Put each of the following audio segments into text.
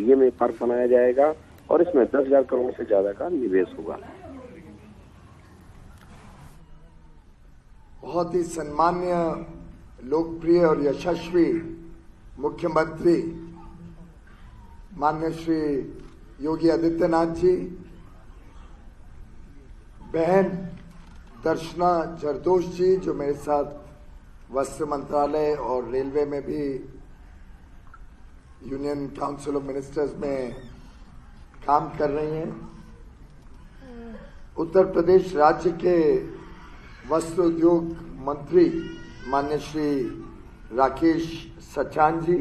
Area में park बनाया जाएगा और इसमें 10,000 करोड़ से ज्यादा का निवेश होगा। बहुत ही सम्मान्य, लोकप्रिय और यशस्वी मुख्यमंत्री माननीय श्री योगी आदित्यनाथ जी, बहन दर्शना जरदोश जी जो मेरे साथ वस्त्र मंत्रालय और रेलवे में भी यूनियन काउंसिल ऑफ मिनिस्टर्स में काम कर रही हैं, उत्तर प्रदेश राज्य के वस्त्र उद्योग मंत्री माननीय श्री राकेश सचान जी,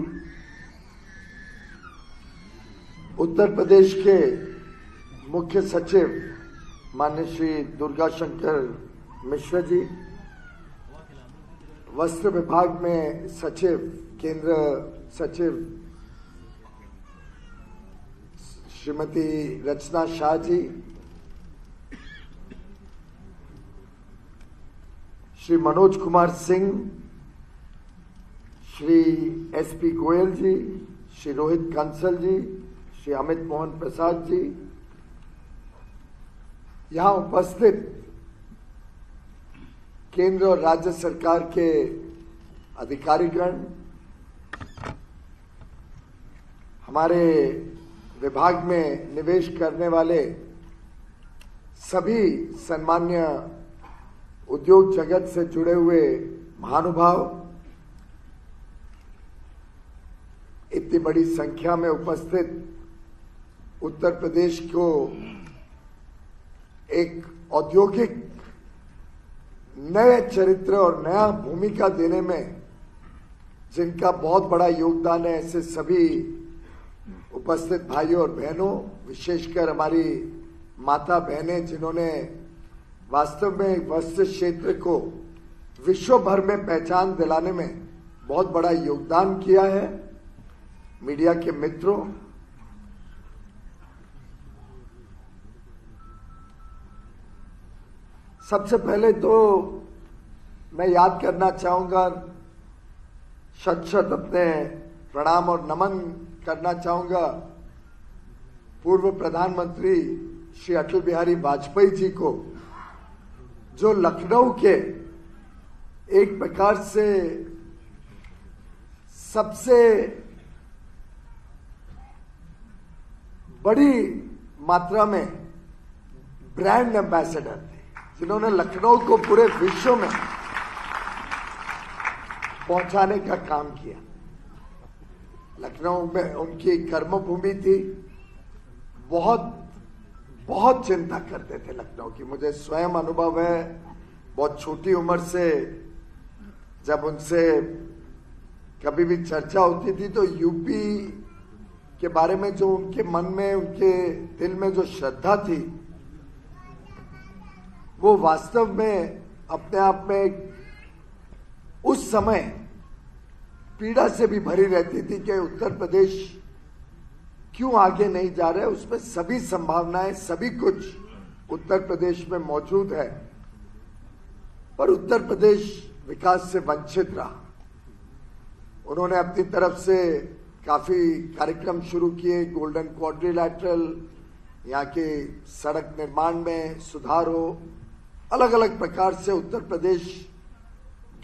उत्तर प्रदेश के मुख्य सचिव माननीय श्री दुर्गा शंकर मिश्रा जी, वस्त्र विभाग में सचिव केंद्र सचिव श्रीमती रचना शाह जी, श्री मनोज कुमार सिंह, श्री एसपी गोयल जी, श्री रोहित कंसल जी, श्री अमित मोहन प्रसाद जी, यहां उपस्थित केंद्र और राज्य सरकार के अधिकारीगण, हमारे विभाग में निवेश करने वाले सभी सम्मान्य उद्योग जगत से जुड़े हुए महानुभाव, इतनी बड़ी संख्या में उपस्थित उत्तर प्रदेश को एक औद्योगिक नए चरित्र और नया भूमिका देने में जिनका बहुत बड़ा योगदान है, ऐसे सभी उपस्थित भाइयों और बहनों, विशेषकर हमारी माता बहनें जिन्होंने वास्तव में वस्त्र क्षेत्र को विश्व भर में पहचान दिलाने में बहुत बड़ा योगदान किया है, मीडिया के मित्रों, सबसे पहले तो मैं याद करना चाहूंगा, शत अपने प्रणाम और नमन करना चाहूंगा पूर्व प्रधानमंत्री श्री अटल बिहारी वाजपेयी जी को, जो लखनऊ के एक प्रकार से सबसे बड़ी मात्रा में ब्रांड एम्बेसडर थे, जिन्होंने लखनऊ को पूरे विश्व में पहुंचाने का काम किया। लखनऊ में उनकी कर्मभूमि थी, बहुत बहुत चिंता करते थे लखनऊ की। मुझे स्वयं अनुभव है, बहुत छोटी उम्र से जब उनसे कभी भी चर्चा होती थी तो यूपी के बारे में जो उनके मन में, उनके दिल में जो श्रद्धा थी, वो वास्तव में अपने आप में उस समय पीड़ा से भी भरी रहती थी कि उत्तर प्रदेश क्यों आगे नहीं जा रहा है। उसमें सभी संभावनाएं, सभी कुछ उत्तर प्रदेश में मौजूद है, पर उत्तर प्रदेश विकास से वंचित रहा। उन्होंने अपनी तरफ से काफी कार्यक्रम शुरू किए, गोल्डन क्वाड्रिलैटरल, यहाँ के सड़क निर्माण में सुधार हो, अलग अलग प्रकार से उत्तर प्रदेश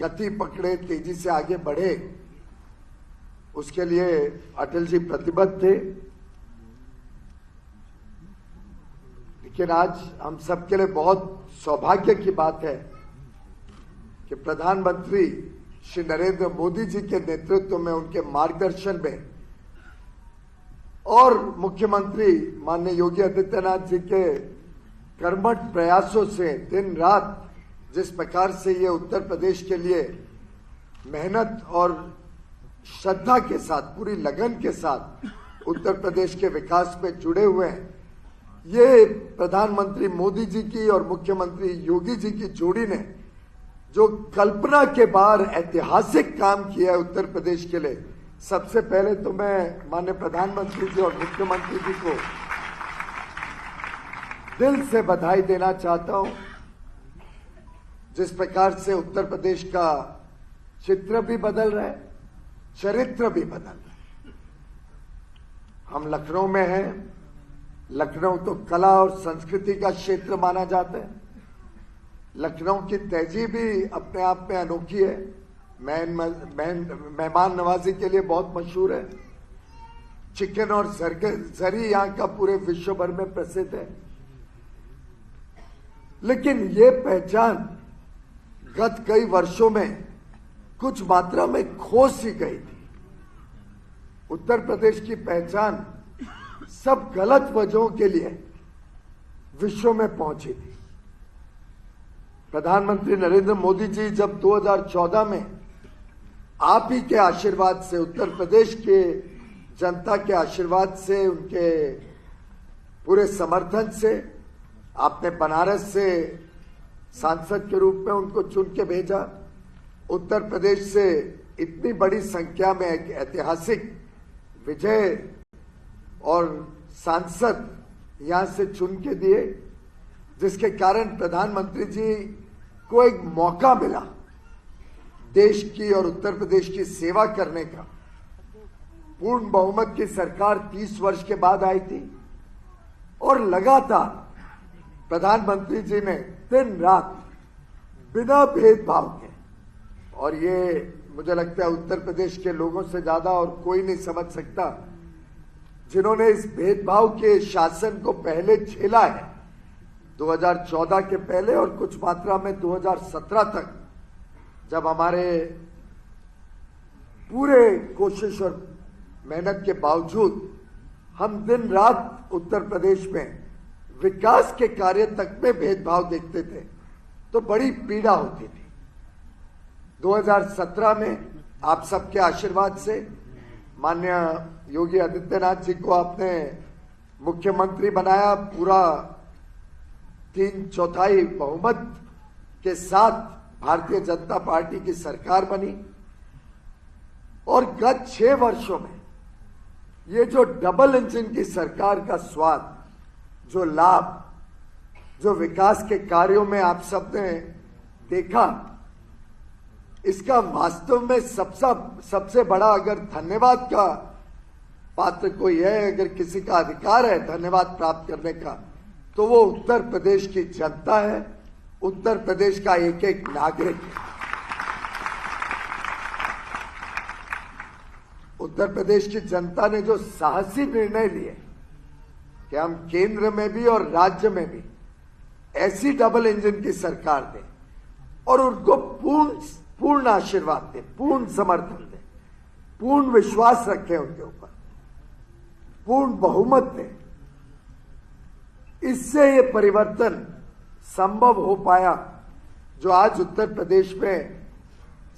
गति पकड़े, तेजी से आगे बढ़े, उसके लिए अटल जी प्रतिबद्ध थे। लेकिन आज हम सबके लिए बहुत सौभाग्य की बात है कि प्रधानमंत्री श्री नरेंद्र मोदी जी के नेतृत्व में, उनके मार्गदर्शन में और मुख्यमंत्री माननीय योगी आदित्यनाथ जी के कर्मठ प्रयासों से दिन रात जिस प्रकार से ये उत्तर प्रदेश के लिए मेहनत और श्रद्धा के साथ, पूरी लगन के साथ उत्तर प्रदेश के विकास में जुड़े हुए हैं, ये प्रधानमंत्री मोदी जी की और मुख्यमंत्री योगी जी की जोड़ी ने जो कल्पना के बाहर ऐतिहासिक काम किया है उत्तर प्रदेश के लिए, सबसे पहले तो मैं माननीय प्रधानमंत्री जी और मुख्यमंत्री जी को दिल से बधाई देना चाहता हूं। जिस प्रकार से उत्तर प्रदेश का चित्र भी बदल रहा है, चरित्र भी बदल रहा है। हम लखनऊ में हैं। लखनऊ तो कला और संस्कृति का क्षेत्र माना जाता है। लखनऊ की तहजीब भी अपने आप में अनोखी है, मेहमान नवाजी के लिए बहुत मशहूर है। चिकन और जरी यहाँ का पूरे विश्व भर में प्रसिद्ध है। लेकिन ये पहचान गत कई वर्षों में कुछ मात्रा में खो सी गई थी। उत्तर प्रदेश की पहचान सब गलत वजहों के लिए विश्व में पहुंची थी। प्रधानमंत्री नरेंद्र मोदी जी जब 2014 में आप ही के आशीर्वाद से, उत्तर प्रदेश के जनता के आशीर्वाद से, उनके पूरे समर्थन से आपने बनारस से सांसद के रूप में उनको चुन के भेजा। उत्तर प्रदेश से इतनी बड़ी संख्या में एक ऐतिहासिक विजय और सांसद यहां से चुन के दिए, जिसके कारण प्रधानमंत्री जी को एक मौका मिला देश की और उत्तर प्रदेश की सेवा करने का। पूर्ण बहुमत की सरकार 30 वर्ष के बाद आई थी और लगातार प्रधानमंत्री जी ने दिन रात बिना भेदभाव के, और ये मुझे लगता है उत्तर प्रदेश के लोगों से ज्यादा और कोई नहीं समझ सकता, जिन्होंने इस भेदभाव के शासन को पहले झेला है 2014 के पहले और कुछ मात्रा में 2017 तक, जब हमारे पूरे कोशिश और मेहनत के बावजूद हम दिन रात उत्तर प्रदेश में विकास के कार्य तक में भेदभाव देखते थे तो बड़ी पीड़ा होती थी। 2017 में आप सबके आशीर्वाद से माननीय योगी आदित्यनाथ जी को आपने मुख्यमंत्री बनाया। पूरा 3/4 बहुमत के साथ भारतीय जनता पार्टी की सरकार बनी और गत 6 वर्षों में ये जो डबल इंजन की सरकार का स्वाद, जो लाभ, जो विकास के कार्यों में आप सबने देखा, इसका वास्तव में सबसे बड़ा अगर धन्यवाद का पात्र कोई है, अगर किसी का अधिकार है धन्यवाद प्राप्त करने का, तो वो उत्तर प्रदेश की जनता है, उत्तर प्रदेश का एक एक नागरिक है। उत्तर प्रदेश की जनता ने जो साहसी निर्णय लिए कि हम केंद्र में भी और राज्य में भी ऐसी डबल इंजन की सरकार दें और उनको पूर्ण आशीर्वाद दें, पूर्ण समर्थन दें, पूर्ण विश्वास रखें उनके ऊपर, पूर्ण बहुमत दें, इससे ये परिवर्तन संभव हो पाया जो आज उत्तर प्रदेश में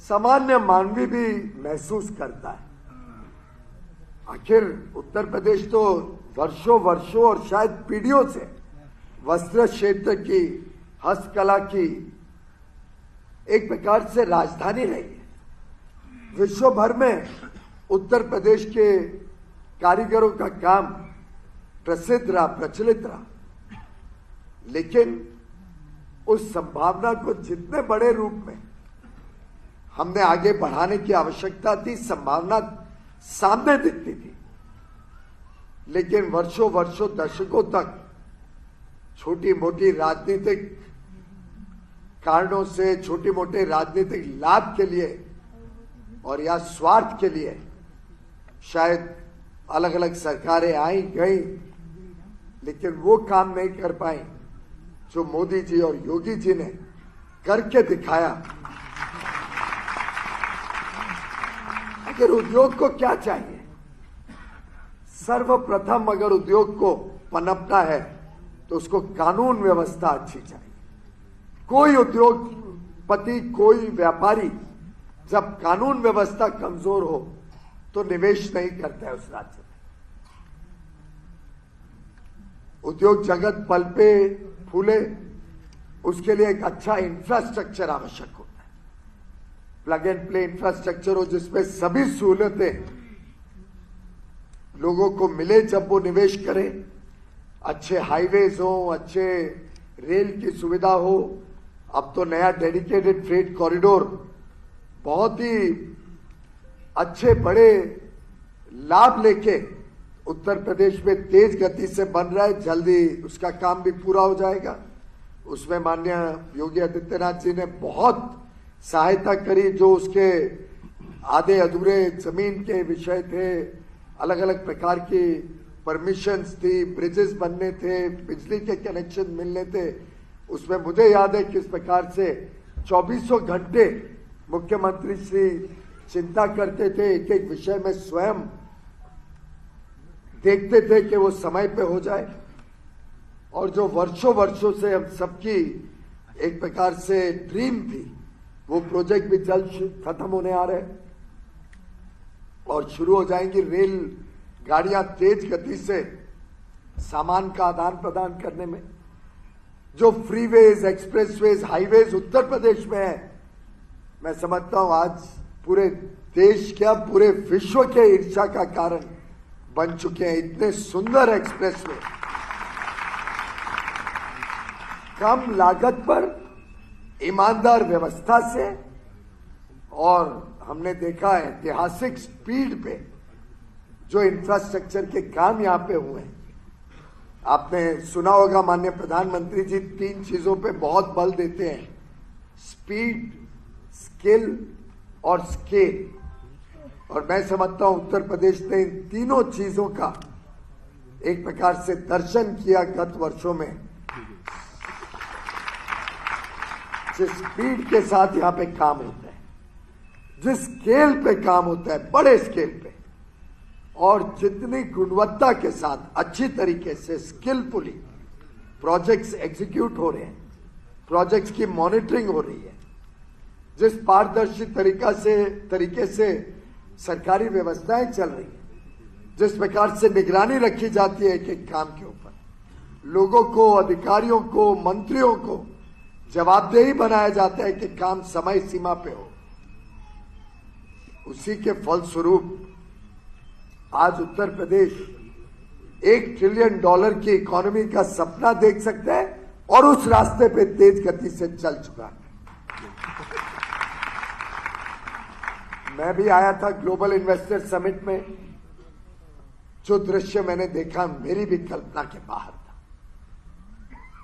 सामान्य मानवी भी महसूस करता है। आखिर उत्तर प्रदेश तो वर्षों और शायद पीढ़ियों से वस्त्र क्षेत्र की, हस्तकला की एक प्रकार से राजधानी रही है। विश्व भर में उत्तर प्रदेश के कारीगरों का काम प्रसिद्ध रहा, प्रचलित रहा, लेकिन उस संभावना को जितने बड़े रूप में हमने आगे बढ़ाने की आवश्यकता थी, संभावना सामने दिखती थी, लेकिन वर्षों दशकों तक छोटी मोटी राजनीतिक कारणों से, छोटे मोटे राजनीतिक लाभ के लिए और या स्वार्थ के लिए शायद अलग अलग सरकारें आई गई, लेकिन वो काम नहीं कर पाई जो मोदी जी और योगी जी ने करके दिखाया। अगर उद्योग को क्या चाहिए, सर्वप्रथम अगर उद्योग को पनपना है तो उसको कानून व्यवस्था अच्छी चाहिए। कोई उद्योगपति, कोई व्यापारी जब कानून व्यवस्था कमजोर हो तो निवेश नहीं करता है उस राज्य में। उद्योग जगत पलपे फूले, उसके लिए एक अच्छा इंफ्रास्ट्रक्चर आवश्यक होता है, प्लग एंड प्ले इंफ्रास्ट्रक्चर हो जिसमें सभी सहूलतें लोगों को मिले जब वो निवेश करें। अच्छे हाईवेज हो, अच्छे रेल की सुविधा हो। अब तो नया डेडिकेटेड फ्रेट कॉरिडोर बहुत ही अच्छे बड़े लाभ लेके उत्तर प्रदेश में तेज गति से बन रहा है, जल्दी उसका काम भी पूरा हो जाएगा। उसमें माननीय योगी आदित्यनाथ जी ने बहुत सहायता करी। जो उसके आधे अधूरे जमीन के विषय थे, अलग अलग प्रकार की परमिशंस थी, ब्रिजेस बनने थे, बिजली के कनेक्शन मिलने थे, उसमें मुझे याद है किस प्रकार से 2400 घंटे मुख्यमंत्री श्री चिंता करते थे, एक एक विषय में स्वयं देखते थे कि वो समय पे हो जाए। और जो वर्षों वर्षों से हम सबकी एक प्रकार से ड्रीम थी, वो प्रोजेक्ट भी जल्द खत्म होने आ रहे हैं और शुरू हो जाएंगी। रेल गाड़ियां तेज गति से सामान का आदान प्रदान करने में। जो freeways, expressways, highways Uttar Pradesh में है, मैं समझता हूं आज पूरे देश क्या पूरे विश्व के ईर्ष्या का कारण बन चुके हैं। इतने सुंदर एक्सप्रेसवे कम लागत पर ईमानदार व्यवस्था से, और हमने देखा है ऐतिहासिक स्पीड पे जो इंफ्रास्ट्रक्चर के काम यहां पे हुए हैं। आपने सुना होगा माननीय प्रधानमंत्री जी 3 चीजों पे बहुत बल देते हैं, स्पीड, स्किल और स्केल। और मैं समझता हूं उत्तर प्रदेश ने इन तीनों चीजों का एक प्रकार से दर्शन किया गत वर्षों में। जिस स्पीड के साथ यहां पे काम होता है, जिस स्केल पे काम होता है, बड़े स्केल पे, और जितनी गुणवत्ता के साथ अच्छी तरीके से स्किलफुली प्रोजेक्ट्स एग्जीक्यूट हो रहे हैं, प्रोजेक्ट्स की मॉनिटरिंग हो रही है, जिस पारदर्शी तरीके से सरकारी व्यवस्थाएं चल रही है, जिस प्रकार से निगरानी रखी जाती है एक एक काम के ऊपर, लोगों को, अधिकारियों को, मंत्रियों को जवाबदेही बनाया जाता है कि काम समय सीमा पे हो, उसी के फलस्वरूप आज उत्तर प्रदेश $1 ट्रिलियन की इकोनॉमी का सपना देख सकता है और उस रास्ते पे तेज गति से चल चुका है। मैं भी आया था ग्लोबल इन्वेस्टर समिट में। जो दृश्य मैंने देखा मेरी भी कल्पना के बाहर था।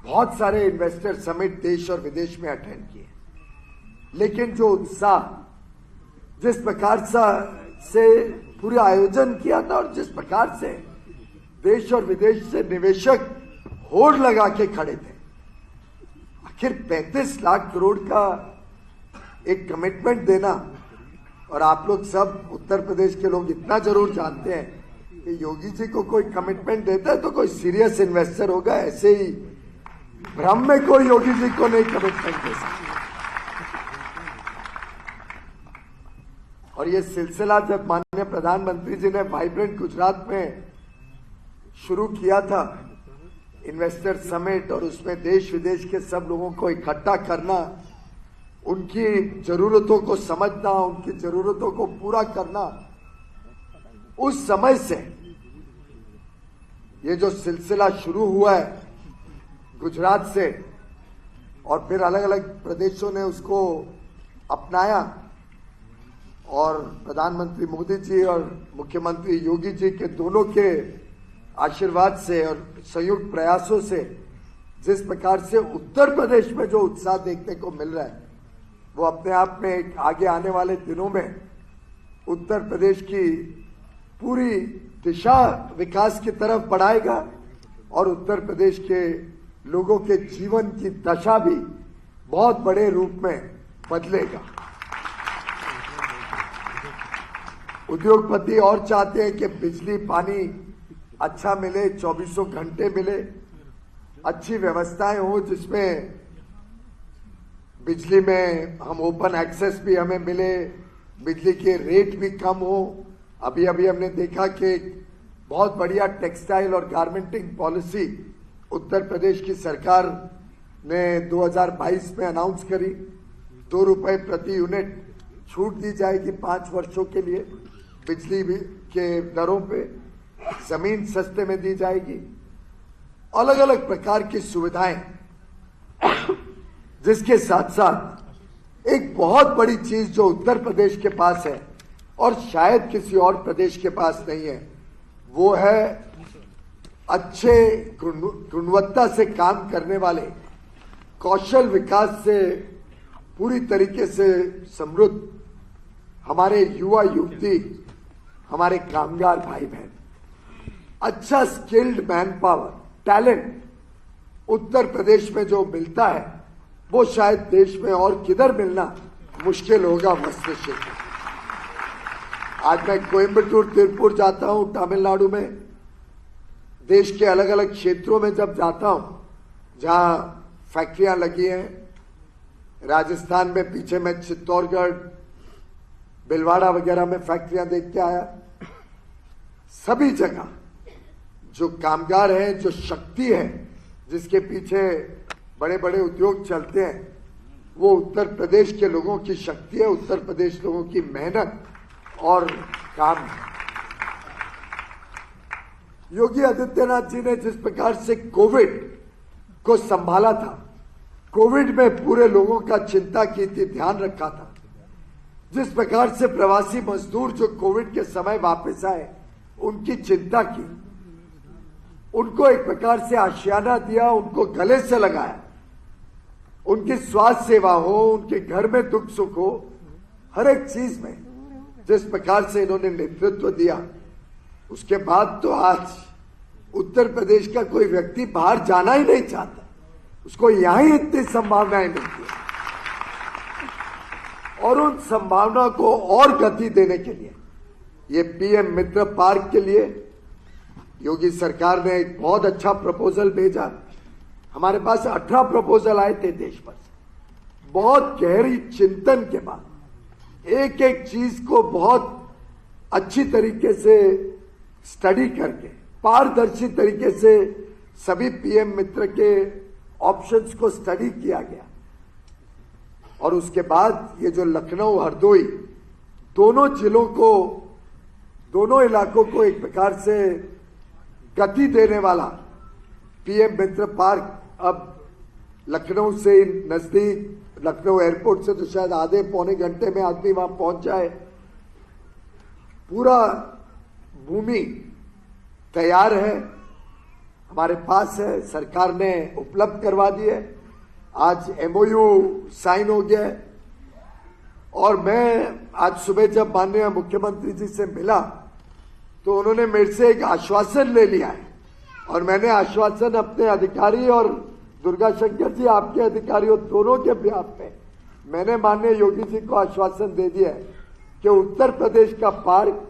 बहुत सारे इन्वेस्टर समिट देश और विदेश में अटेंड किए, लेकिन जो उत्साह, जिस प्रकार से पूरा आयोजन किया था और जिस प्रकार से देश और विदेश से निवेशक होड़ लगा के खड़े थे, आखिर 35 लाख करोड़ का एक कमिटमेंट देना। और आप लोग सब उत्तर प्रदेश के लोग इतना जरूर जानते हैं कि योगी जी को कोई कमिटमेंट देता है तो कोई सीरियस इन्वेस्टर होगा, ऐसे ही भ्रम में कोई योगी जी को नहीं कमिटमेंट दे सकता। और ये सिलसिला जब माननीय प्रधानमंत्री जी ने वाइब्रेंट गुजरात में शुरू किया था, इन्वेस्टर समिट, और उसमें देश विदेश के सब लोगों को इकट्ठा करना, उनकी जरूरतों को समझना, उनकी जरूरतों को पूरा करना, उस समय से ये जो सिलसिला शुरू हुआ है गुजरात से, और फिर अलग अलग प्रदेशों ने उसको अपनाया, और प्रधानमंत्री मोदी जी और मुख्यमंत्री योगी जी के दोनों के आशीर्वाद से और संयुक्त प्रयासों से जिस प्रकार से उत्तर प्रदेश में जो उत्साह देखने को मिल रहा है, वो अपने आप में एक आगे आने वाले दिनों में उत्तर प्रदेश की पूरी दिशा विकास की तरफ बढ़ाएगा और उत्तर प्रदेश के लोगों के जीवन की दशा भी बहुत बड़े रूप में बदलेगा। उद्योगपति और चाहते हैं कि बिजली पानी अच्छा मिले, 2400 घंटे मिले, अच्छी व्यवस्थाएं हो जिसमें बिजली में हम ओपन एक्सेस भी हमें मिले, बिजली के रेट भी कम हो। अभी हमने देखा कि बहुत बढ़िया टेक्सटाइल और गारमेंटिंग पॉलिसी उत्तर प्रदेश की सरकार ने 2022 में अनाउंस करी। 2 रुपए प्रति यूनिट छूट दी जाएगी 5 वर्षों के लिए बिजली के दरों पे, जमीन सस्ते में दी जाएगी, अलग अलग प्रकार की सुविधाएं, जिसके साथ साथ एक बहुत बड़ी चीज जो उत्तर प्रदेश के पास है और शायद किसी और प्रदेश के पास नहीं है, वो है अच्छे गुणवत्ता से काम करने वाले, कौशल विकास से पूरी तरीके से समृद्ध हमारे युवा युवती, हमारे कामगार भाई बहन, अच्छा skilled man power, talent Uttar Pradesh में जो मिलता है वो शायद देश में और किधर मिलना मुश्किल होगा मस्तिष्क में। आज मैं कोयंबटूर, तिरुपुर जाता हूं, तमिलनाडु में, देश के अलग अलग क्षेत्रों में जब जाता हूं जहां फैक्ट्रियां लगी हैं, राजस्थान में पीछे मैं चित्तौड़गढ़, भिलवाड़ा वगैरह में फैक्ट्रियां देख के आया। सभी जगह जो कामगार हैं, जो शक्ति है जिसके पीछे बड़े बड़े उद्योग चलते हैं, वो उत्तर प्रदेश के लोगों की शक्ति है, उत्तर प्रदेश लोगों की मेहनत और काम है। योगी आदित्यनाथ जी ने जिस प्रकार से कोविड को संभाला था, कोविड में पूरे लोगों का चिंता की थी, ध्यान रखा था, जिस प्रकार से प्रवासी मजदूर जो कोविड के समय वापस आए उनकी चिंता की, उनको एक प्रकार से आशियाना दिया, उनको गले से लगाया, उनकी स्वास्थ्य सेवा हो, उनके घर में दुख सुख हो, हर एक चीज में जिस प्रकार से इन्होंने नेतृत्व दिया, उसके बाद तो आज उत्तर प्रदेश का कोई व्यक्ति बाहर जाना ही नहीं चाहता, उसको यहां ही इतनी संभावनाएं मिलती है। और उन संभावना को और गति देने के लिए ये पीएम मित्र पार्क के लिए योगी सरकार ने एक बहुत अच्छा प्रपोजल भेजा। हमारे पास 18 प्रपोजल आए थे देश भर से। बहुत गहरी चिंतन के बाद एक एक चीज को बहुत अच्छी तरीके से स्टडी करके, पारदर्शी तरीके से सभी पीएम मित्र के ऑप्शंस को स्टडी किया गया। और उसके बाद ये जो लखनऊ हरदोई दोनों जिलों को, दोनों इलाकों को एक प्रकार से गति देने वाला पीएम मित्र पार्क अब लखनऊ से नजदीक, लखनऊ एयरपोर्ट से तो शायद आधे पौने घंटे में आदमी वहां पहुंच जाए। पूरा भूमि तैयार है, हमारे पास है, सरकार ने उपलब्ध करवा दी है। आज एमओयू साइन हो गया है। और मैं आज सुबह जब माननीय मुख्यमंत्री जी से मिला तो उन्होंने मेरे से एक आश्वासन ले लिया है, और मैंने आश्वासन अपने अधिकारी और दुर्गा शंकर जी आपके अधिकारियों दोनों के ब्याप में मैंने माननीय योगी जी को आश्वासन दे दिया है कि उत्तर प्रदेश का पार्क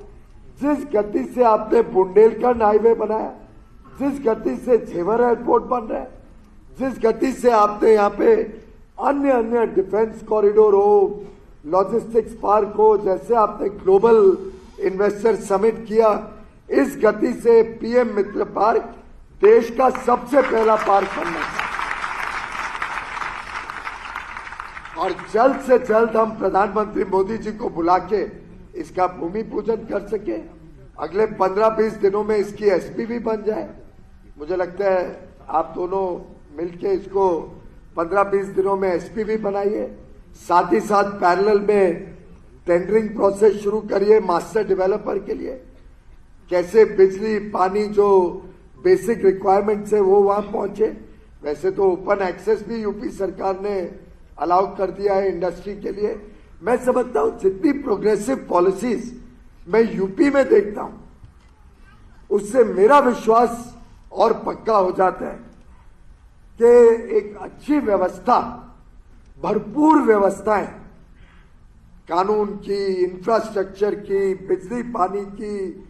जिस गति से आपने बुंदेलखंड हाईवे बनाया, जिस गति से झेवर एयरपोर्ट बन रहा है, जिस गति से आपने यहाँ पे अन्य अन्य डिफेंस कॉरिडोर हो, लॉजिस्टिक्स पार्क हो, जैसे आपने ग्लोबल इन्वेस्टर समिट किया, इस गति से पीएम मित्र पार्क देश का सबसे पहला पार्क बनना है। और जल्द से जल्द हम प्रधानमंत्री मोदी जी को बुला के इसका भूमि पूजन कर सके, अगले 15-20 दिनों में इसकी एसपी भी बन जाए। मुझे लगता है आप दोनों मिलके इसको 15-20 दिनों में एसपी भी बनाइए, साथ ही साथ पैरेलल में टेंडरिंग प्रोसेस शुरू करिए मास्टर डेवलपर के लिए। कैसे बिजली पानी जो बेसिक रिक्वायरमेंट्स है वो वहां पहुंचे। वैसे तो ओपन एक्सेस भी यूपी सरकार ने अलाउ कर दिया है इंडस्ट्री के लिए। मैं समझता हूं जितनी प्रोग्रेसिव पॉलिसीज मैं यूपी में देखता हूं, उससे मेरा विश्वास और पक्का हो जाता है कि एक अच्छी व्यवस्था, भरपूर व्यवस्थाएं, कानून की, इंफ्रास्ट्रक्चर की, बिजली पानी की,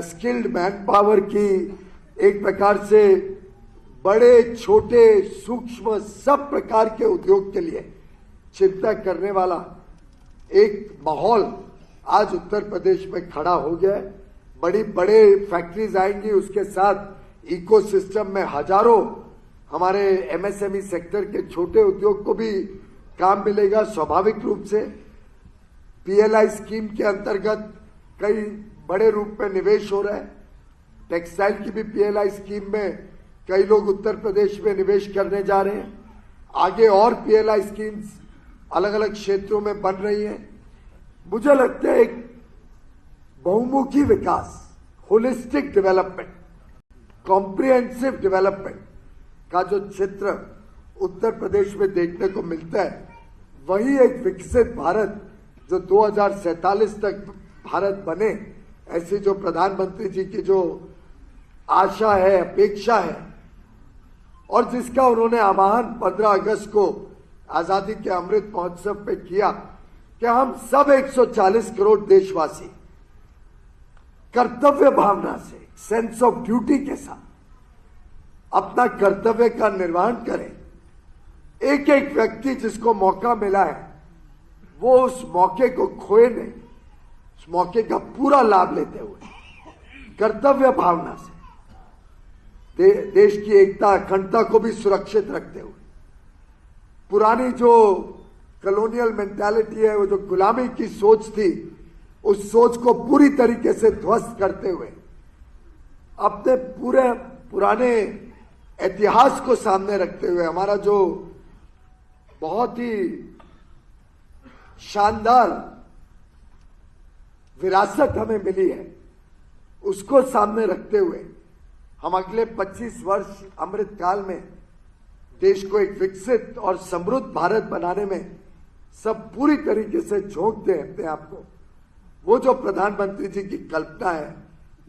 स्किल्ड मैन पावर की, एक प्रकार से बड़े छोटे सूक्ष्म सब प्रकार के उद्योग के लिए चिंता करने वाला एक माहौल आज उत्तर प्रदेश में खड़ा हो गया है। बड़ी बड़े फैक्ट्रीज आएंगी, उसके साथ इकोसिस्टम में हजारों हमारे एमएसएमई सेक्टर के छोटे उद्योग को भी काम मिलेगा। स्वाभाविक रूप से पीएलआई स्कीम के अंतर्गत कई बड़े रूप में निवेश हो रहा है। टेक्सटाइल की भी पीएलआई स्कीम में कई लोग उत्तर प्रदेश में निवेश करने जा रहे हैं। आगे और पीएलआई स्कीम्स अलग अलग क्षेत्रों में बन रही हैं। मुझे लगता है एक बहुमुखी विकास होलिस्टिक डेवलपमेंट, कॉम्प्रिहेंसिव डेवलपमेंट का जो चित्र उत्तर प्रदेश में देखने को मिलता है, वही एक विकसित भारत जो 2047 तक भारत बने, ऐसी जो प्रधानमंत्री जी की जो आशा है, अपेक्षा है, और जिसका उन्होंने आह्वान 15 अगस्त को आजादी के अमृत महोत्सव पे किया कि हम सब 140 करोड़ देशवासी कर्तव्य भावना से, सेंस ऑफ ड्यूटी के साथ अपना कर्तव्य का निर्वहन करें। एक एक व्यक्ति जिसको मौका मिला है वो उस मौके को खोए नहीं, उस मौके का पूरा लाभ लेते हुए कर्तव्य भावना से देश की एकता, अखंडता को भी सुरक्षित रखते हुए, पुरानी जो कॉलोनियल मेंटालिटी है, वो जो गुलामी की सोच थी, उस सोच को पूरी तरीके से ध्वस्त करते हुए अपने पूरे पुराने इतिहास को सामने रखते हुए हमारा जो बहुत ही शानदार विरासत हमें मिली है, उसको सामने रखते हुए हम अगले 25 वर्ष अमृत काल में देश को एक विकसित और समृद्ध भारत बनाने में सब पूरी तरीके से झोंक दें अपने आप को। वो जो प्रधानमंत्री जी की कल्पना है,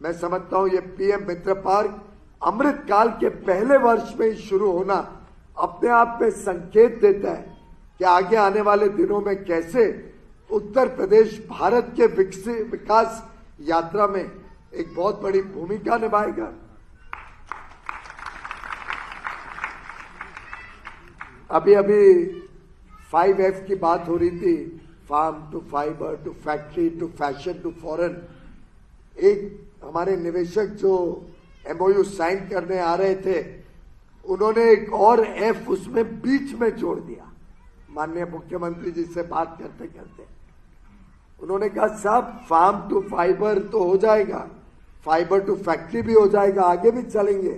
मैं समझता हूं ये पीएम मित्र पार्क अमृत काल के पहले वर्ष में ही शुरू होना अपने आप में संकेत देता है कि आगे आने वाले दिनों में कैसे उत्तर प्रदेश भारत के विकास यात्रा में एक बहुत बड़ी भूमिका निभाएगा। अभी 5F की बात हो रही थी, farm to fibre to factory to fashion to foreign. एक हमारे निवेशक जो MOU साइन करने आ रहे थे, उन्होंने एक और F उसमें बीच में जोड़ दिया। माननीय मुख्यमंत्री जी से बात करते करते उन्होंने कहा साहब फार्म टू फाइबर तो हो जाएगा, फाइबर टू फैक्ट्री भी हो जाएगा, आगे भी चलेंगे,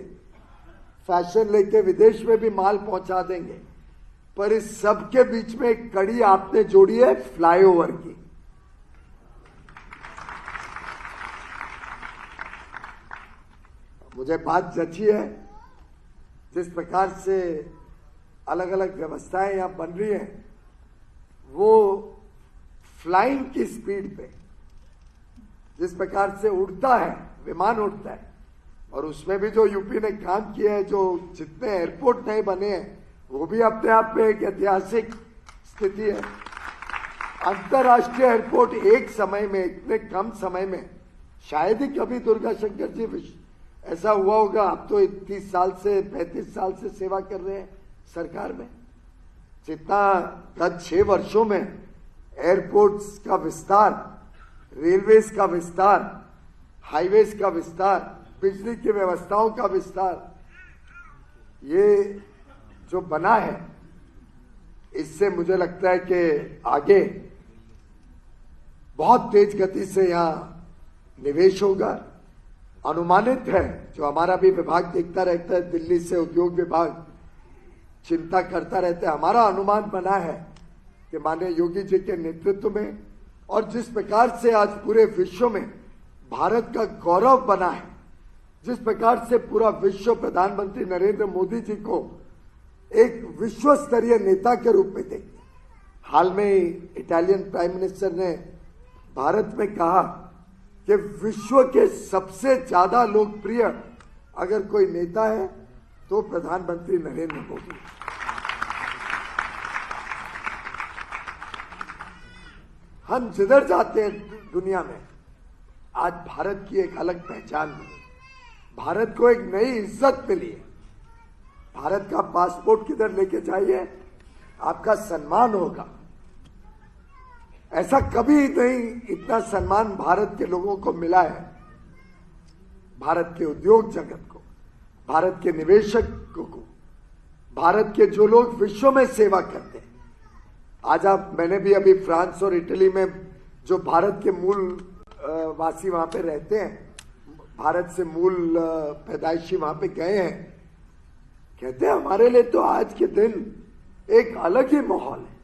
फैशन लेके विदेश में भी माल पहुंचा देंगे, पर इस सब के बीच में एक कड़ी आपने जोड़ी है फ्लाईओवर की। मुझे बात जची है, जिस प्रकार से अलग अलग व्यवस्थाएं यहां बन रही हैं, वो फ्लाइंग की स्पीड पे जिस प्रकार से उड़ता है, विमान उड़ता है, और उसमें भी जो यूपी ने काम किया है, जो जितने एयरपोर्ट नए बने हैं, वो भी अपने आप में एक ऐतिहासिक स्थिति है। अंतर्राष्ट्रीय एयरपोर्ट एक समय में, इतने कम समय में शायद ही कभी, दुर्गा शंकर जी ऐसा हुआ होगा। आप तो 30 साल से 35 साल से सेवा कर रहे हैं सरकार में, जितना गत 6 वर्षों में एयरपोर्ट्स का विस्तार, रेलवेज का विस्तार, हाईवेज का विस्तार, बिजली की व्यवस्थाओं का विस्तार, ये जो बना है, इससे मुझे लगता है कि आगे बहुत तेज गति से यहां निवेश होगा। अनुमानित है, जो हमारा भी विभाग देखता रहता है, दिल्ली से उद्योग विभाग चिंता करता रहता है, हमारा अनुमान बना है कि माननीय योगी जी के नेतृत्व में और जिस प्रकार से आज पूरे विश्व में भारत का गौरव बना है, जिस प्रकार से पूरा विश्व प्रधानमंत्री नरेंद्र मोदी जी को एक विश्व स्तरीय नेता के रूप में देखते। हाल में इटालियन प्राइम मिनिस्टर ने भारत में कहा कि विश्व के सबसे ज्यादा लोकप्रिय अगर कोई नेता है तो प्रधानमंत्री नरेंद्र मोदी। हम जिधर जाते हैं दुनिया में, आज भारत की एक अलग पहचान मिली, भारत को एक नई इज्जत मिली है। भारत का पासपोर्ट किधर लेके जाइए, आपका सम्मान होगा। ऐसा कभी नहीं इतना सम्मान भारत के लोगों को मिला है, भारत के उद्योग जगत को, भारत के निवेशकों को, भारत के जो लोग विश्व में सेवा करते हैं। आज मैंने भी अभी फ्रांस और इटली में जो भारत के मूल वासी वहां पे रहते हैं, भारत से मूल पैदाइशी वहां पे गए हैं, कहते हैं हमारे लिए तो आज के दिन एक अलग ही माहौल है,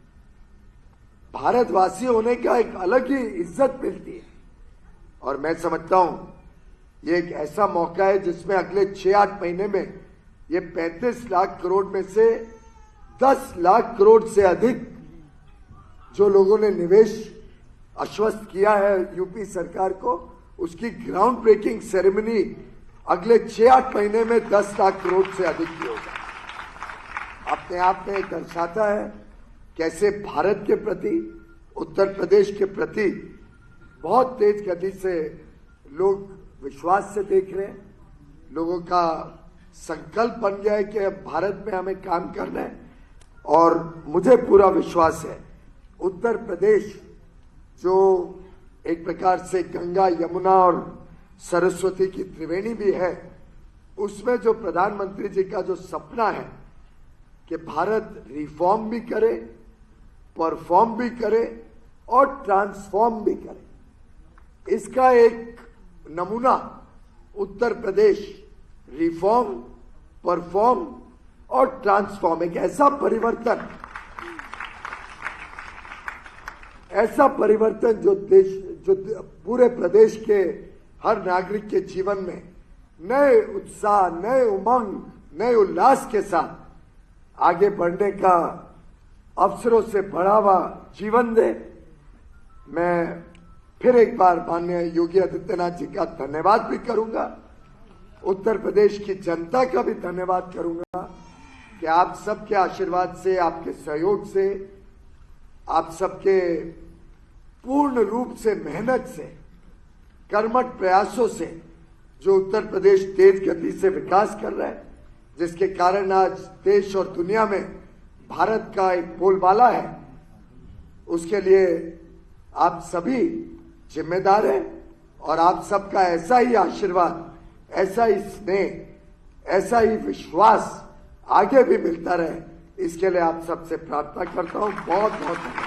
भारतवासी होने का एक अलग ही इज्जत मिलती है। और मैं समझता हूं ये एक ऐसा मौका है जिसमें अगले 6-8 महीने में ये 35 लाख करोड़ में से 10 लाख करोड़ से अधिक जो लोगों ने निवेश आश्वस्त किया है यूपी सरकार को, उसकी ग्राउंड ब्रेकिंग सेरेमनी अगले 6-8 महीने में 10 लाख करोड़ से अधिक की होगा। अपने आप में दर्शाता है कैसे भारत के प्रति, उत्तर प्रदेश के प्रति बहुत तेज गति से लोग विश्वास से देख रहे हैं। लोगों का संकल्प बन गया है कि अब भारत में हमें काम करना है। और मुझे पूरा विश्वास है उत्तर प्रदेश जो एक प्रकार से गंगा, यमुना और सरस्वती की त्रिवेणी भी है, उसमें जो प्रधानमंत्री जी का जो सपना है कि भारत रिफॉर्म भी करे, परफॉर्म भी करे और ट्रांसफॉर्म भी करे, इसका एक नमूना उत्तर प्रदेश रिफॉर्म, परफॉर्म और ट्रांसफॉर्म, एक ऐसा परिवर्तन जो पूरे प्रदेश के हर नागरिक के जीवन में नए उत्साह, नए उमंग, नए उल्लास के साथ आगे बढ़ने का अवसरों से बढ़ा हुआ जीवन दे। मैं फिर एक बार माननीय योगी आदित्यनाथ जी का धन्यवाद भी करूंगा, उत्तर प्रदेश की जनता का भी धन्यवाद करूंगा कि आप सबके आशीर्वाद से, आपके सहयोग से, आप सबके पूर्ण रूप से मेहनत से, कर्मठ प्रयासों से जो उत्तर प्रदेश तेज गति से विकास कर रहा है, जिसके कारण आज देश और दुनिया में भारत का एक बोलबाला है, उसके लिए आप सभी जिम्मेदार हैं। और आप सबका ऐसा ही आशीर्वाद, ऐसा ही स्नेह, ऐसा ही विश्वास आगे भी मिलता रहे, इसके लिए आप सबसे प्रार्थना करता हूं। बहुत बहुत धन्यवाद।